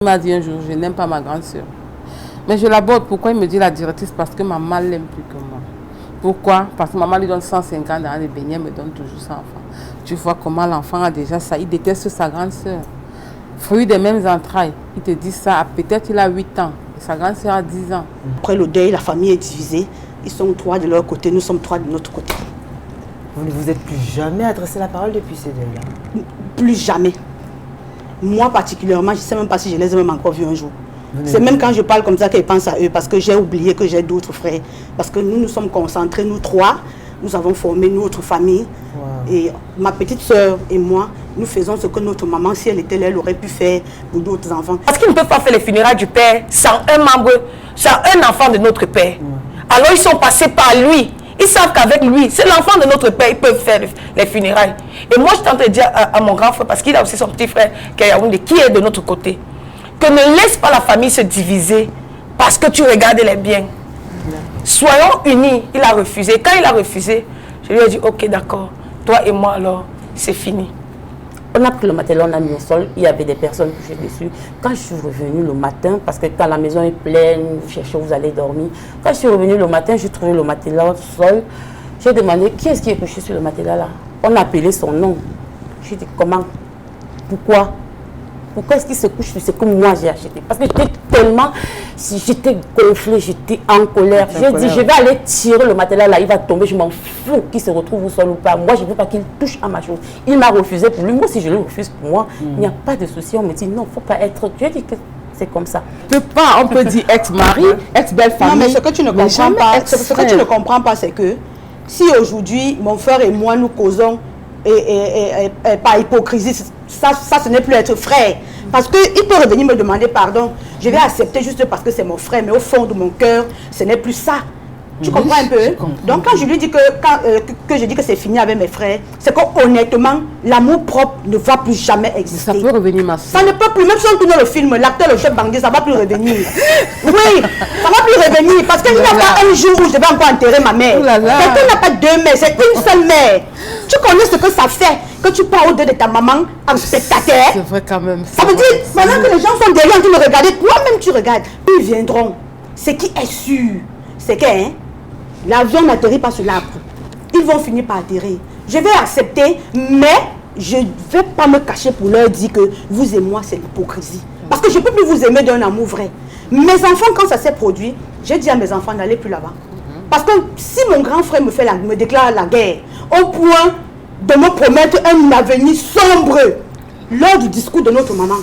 Il m'a dit un jour, je n'aime pas ma grande soeur. Mais je l'aborde. Pourquoi? Il me dit la directrice, parce que maman l'aime plus que moi. Pourquoi? Parce que maman lui donne 150 dans les beignets, me donne toujours 100 francs. Tu vois comment l'enfant a déjà ça. Il déteste sa grande soeur. Fruit des mêmes entrailles. Il te dit ça, peut-être il a 8 ans. Et sa grande soeur a 10 ans. Après le deuil, la famille est divisée. Ils sont 3 de leur côté, nous sommes 3 de notre côté. Vous ne vous êtes plus jamais adressé la parole depuis ce deuil-là? Plus jamais. Moi particulièrement, je ne sais même pas si je les ai même encore vus un jour. C'est même quand je parle comme ça qu'ils pensent à eux, parce que j'ai oublié que j'ai d'autres frères. Parce que nous nous sommes concentrés, nous 3, nous avons formé notre famille. Wow. Et ma petite soeur et moi, nous faisons ce que notre maman, si elle était là, elle aurait pu faire pour d'autres enfants. Parce qu'ils ne peuvent pas faire les funérailles du père sans un membre, sans un enfant de notre père. Alors ils sont passés par lui. Ils savent qu'avec lui, c'est l'enfant de notre père, ils peuvent faire les funérailles. Et moi, je tente de dire à mon grand frère, parce qu'il a aussi son petit frère, qui est de notre côté, que ne laisse pas la famille se diviser parce que tu regardes les biens. Soyons unis. Il a refusé. Quand il a refusé, je lui ai dit, ok, d'accord, toi et moi, alors, c'est fini. On a pris le matelas, on a mis au sol, il y avait des personnes couchées dessus. Quand je suis revenue le matin, parce que quand la maison est pleine, vous cherchez où vous allez dormir. Quand je suis revenue le matin, j'ai trouvé le matelas au sol. J'ai demandé qui est-ce qui est couché sur le matelas là. On a appelé son nom. J'ai dit comment? Pourquoi? Pourquoi est-ce qu'il se couche sur ce que moi j'ai acheté? Parce que j'étais tellement, j'étais gonflée, j'étais en colère. J'ai dit, je vais aller tirer le matelas là, il va tomber, je m'en fous qu'il se retrouve au sol ou pas. Moi, je ne veux pas qu'il touche à ma chose. Il m'a refusé pour lui. Moi, si je le refuse pour moi, il n'y a pas de souci. On me dit, non, il ne faut pas être... Je dis que c'est comme ça. On peut dire ex-mari, ex-belle-famille. Non, mais ce que tu ne comprends pas, ce que tu ne comprends pas, c'est que si aujourd'hui, mon frère et moi, nous causons et par hypocrisie, ça ce n'est plus être frère. Parce qu'il peut revenir me demander pardon. Je vais accepter juste parce que c'est mon frère, mais au fond de mon cœur, ce n'est plus ça. Tu comprends un peu? Donc quand je lui dis que je dis que c'est fini avec mes frères, c'est qu'honnêtement, l'amour propre ne va plus jamais exister. Ça peut revenir, ma soeur. Ça ne peut plus, même si on tourne le film, l'acteur, le chef bandit, ça ne va plus revenir. Oui, ça ne va plus revenir. Parce qu'il n'y a pas un jour où je vais encore enterrer ma mère. Quelqu'un n'a pas 2 mères, c'est une seule mère. Tu connais ce que ça fait que tu pars au-delà de ta maman en spectateur? C'est vrai quand même. Ça veut dire, maintenant que les gens sont derrière en train de regarder, toi-même tu regardes, ils viendront. Ce qui est sûr, c'est que l'avion n'atterrit pas sur l'arbre. Ils vont finir par atterrir. Je vais accepter, mais je ne vais pas me cacher pour leur dire que vous et moi, c'est l'hypocrisie. Parce que je ne peux plus vous aimer d'un amour vrai. Mes enfants, quand ça s'est produit, j'ai dit à mes enfants d'aller plus là-bas. Parce que si mon grand frère me déclare la guerre, au point de me promettre un avenir sombre, lors du discours de notre maman,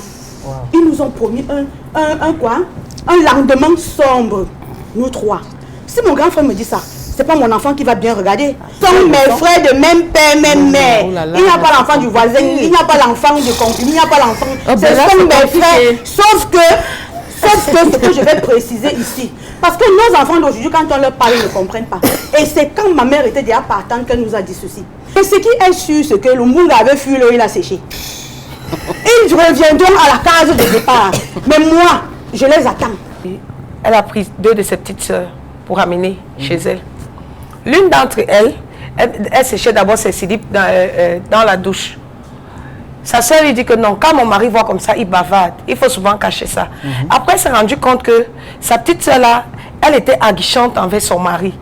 ils nous ont promis un lendemain sombre, nous 3. Si mon grand frère me dit ça, c'est pas mon enfant qui va bien regarder. Ce sont mes frères de même père, même mère. Il n'y a pas l'enfant du voisin, il n'y a pas l'enfant du concubin, il n'y a pas l'enfant. Ce sont mes frères. Sauf que ce que je vais préciser ici. Parce que nos enfants d'aujourd'hui, quand on leur parle, ils ne comprennent pas. Et c'est quand ma mère était déjà partante qu'elle nous a dit ceci. Et ce qui est sûr, c'est que le monde avait fui, il a séché. Ils reviendront à la case de départ. Mais moi, je les attends. Elle a pris 2 de ses petites soeurs pour amener chez elle. L'une d'entre elles, elle séchait d'abord ses slips dans la douche. Sa soeur lui dit que non, quand mon mari voit comme ça, il bavarde. Il faut souvent cacher ça. Après, elle s'est rendue compte que sa petite soeur là, elle était aguichante envers son mari.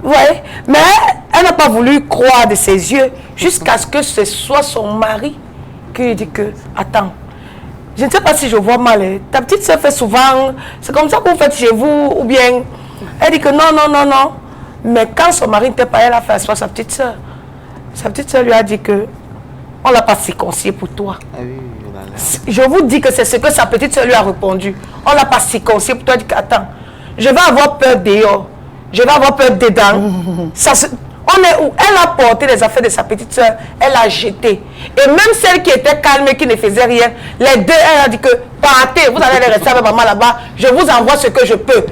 Vous voyez? Mais elle n'a pas voulu croire de ses yeux jusqu'à ce que ce soit son mari qui lui dit que, attends, je ne sais pas si je vois mal. Ta petite soeur fait souvent, c'est comme ça que vous faites chez vous, ou bien... Elle dit que non, non, non, non. Mais quand son mari n'était pas, elle a fait asseoir sa petite soeur. Sa petite soeur lui a dit que on ne l'a pas circoncis pour toi. Ah oui, je vous dis que c'est ce que sa petite soeur lui a répondu. On ne l'a pas circoncis pour toi. Elle dit que, attends, je vais avoir peur dehors. Je vais avoir peur dedans. On est où? Elle a porté les affaires de sa petite soeur, elle a jeté. Et même celle qui était calme et qui ne faisait rien, les 2, elle a dit que partez, vous allez rester avec maman là-bas, je vous envoie ce que je peux.